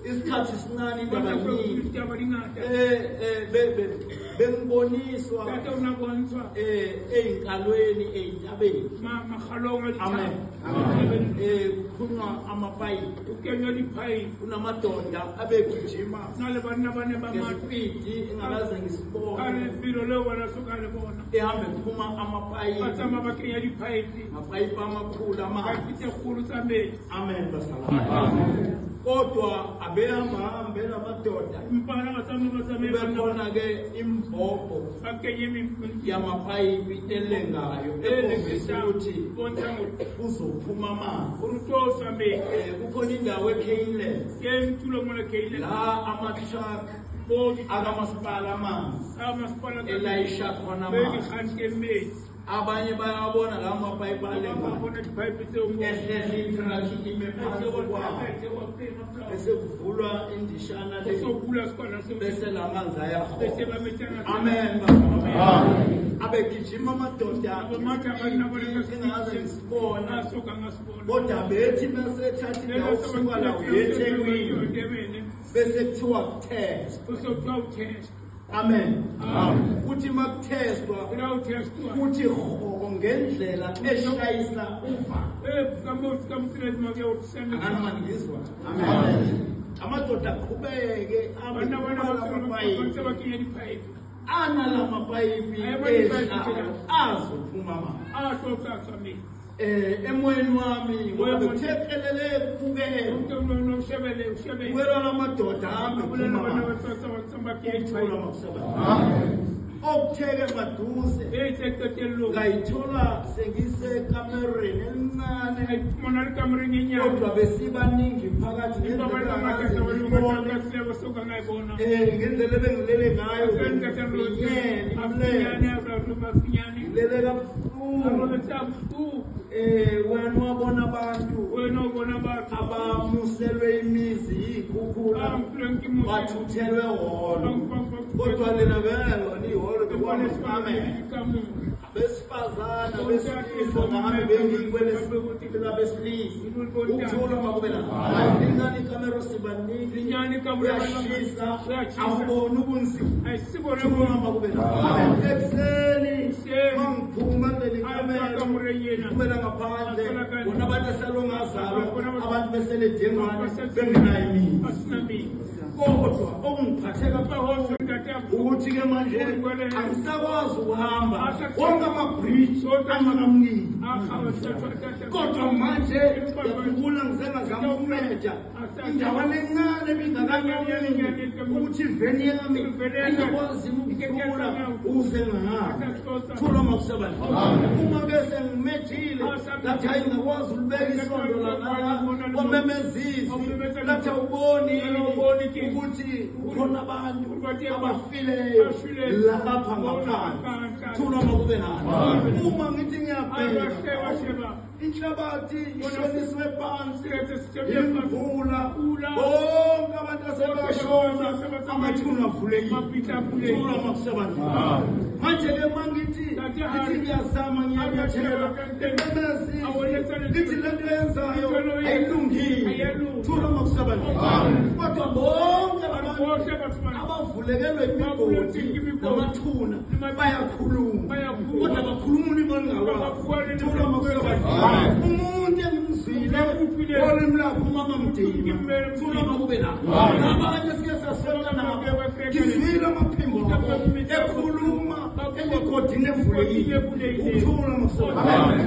isikhathi sinani indaba bengiboniswa ey'nkalweni ey'ntabeni. Amen. Kukhulunywa amapayipi, kunamadoda abegijima ngesipidi engakaze ngisibone ehambe kuphuma amapayipi amakhulu amanzi. Amen. Kodwa abehamba lamadoda bekhona-ke imbhobho yamapayipi elengayo ekhombisa ukuthi kuzophuma amanzi. Kukhona indawo eKeyland la ama-truck akamasipala amanzi elayisha khona amanzi. Abanye bayabona la mapayipi alengayo ehlehla itrakhi ime phansi kwawo bese kuvulwa indishana bese la manzi ayahola. Amen. Abegijima amadoda engaze ngisibona kodwa bethi besethatha indawo kusuka la eThekwini bese kuthiwa test. Amen. Kuthi makutestwa kuthi ngendlela eshayisa uva. Amen. Amadoda aqhubeke ana mapayipi azophuma amanzi. Emoyeni wami ngokuthekelele kubukela amadoda ahambe kuphuma okutheke maduze ngayithola sengisekamereni elincane kodwa besibaningi phakathi ngendlela ebengilele ngayo lele kabuhlungu. Wena wabona abantu abamuselwe imizi yikhukhula bathuthelwe holo kodwa lena vele iholo bekwane. Besifazana besilisa ngahambe bengikwelesipila besilisa ukuthula makube lapha ingane ikamero sibaningi uyashisa awuboni ubunzima ukuthula makube lapha ekuseni mangiphuma kuleli kamero kumela ngaphandle bona abantu esalongazalwa abantu beseledengwane bengenayo imizi. Kodwa okungiphatheka ukuthi-ke manje angisakwazi ukuhamba wonke amabhriji angakamniki. Kodwa manje ngiyakhumbula ngizengazama ukunceda indawana encane ebingakanyoningi ukuthi iveni yami engakwazi ukuthula uze ngahamba. Thula makusebenza. Uma bese ngimejile ngathi hayi ngakwazi ukubeka isondo lana omemezisi ngathi awuboni ukuthi khona abantu abafileyo lapha ngaphansi. Thula makube nani. Uma ngithi ngiyabheka inhlabathi ishoniswe phansi imvula bonke abantu asebashona amathuna avulekile. Thula makusebenza. Manje-ke mangithi ngiyazama ngiyanyathela ngithi lento yenzayo ayilungile. Thula makusebenza. Kodwa bonke abantu abavulekelwe imigodi namathuna bayakhuluma kodwa bakhuluma ulimi olungawabo. Thula makusebenza. Umuntu engimzwile olimi lakho uma ngamdima. Thula makube lapho abantu esike sasola nabo ngizwile amaphimbo ekhuluma emigodini evulekile. Ukuthula makusebenza.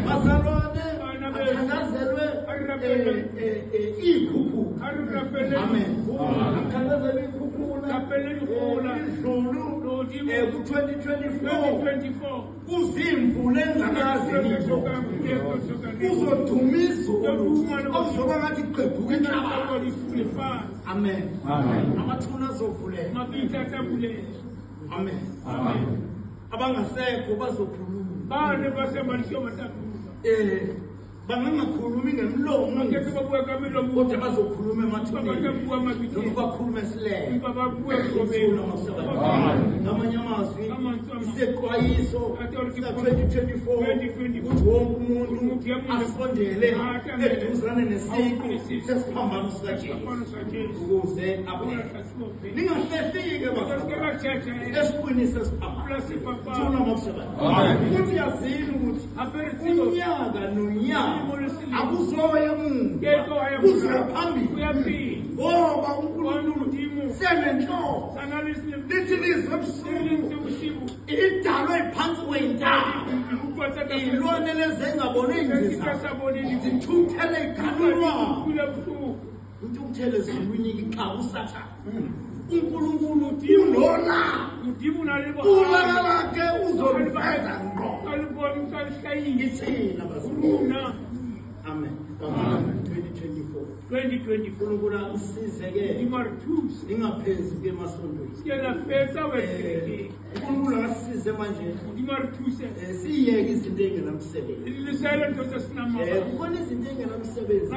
Bazalwane athandazelwe ikhukhula. Amen. Athandazelwe ikhukhula idlulu ku-2024 kuzimvula engakazi kuzoduma izulu okuzoba ngathi kuqebuka inhlabathi. Amen. Amathuna azovuleka. Amen. Abangasekho bazokhuluma. Bangangakhulumi ngemlomo kodwa bazokhuluma emathuneni noma bakhulume esilele. Ngamanye amazwi isexwayiso sika-2024 ukuthi wonke umuntu asondele eduzane nesiqu sesiphambano sikaJesu ukuze aphele. Ningahlefike esiqwini sesiphambano thuna makusebenza ukuthi yazini ukuthi unyaka nonyaka akuzoya emuva kuzoya phambili ngoba uNkulunkulu senenhloso lithi lizwe ebusuku idalwe phansi kwentaba ilwane lezengabone inziza zithukuthele iganulwayo uthukuthele ezulwini iqhawe usathane uNkulunkulu unolaka ulaka lakhe uzolufeza ngqo ngithina bazalwane. Amen. 2024 uNkulunkulu usizeke ningaphezi emasontweni uNkulunkulu asize manje siyeke izinto engenamsebenzi kukhona izinto engenamsebenzi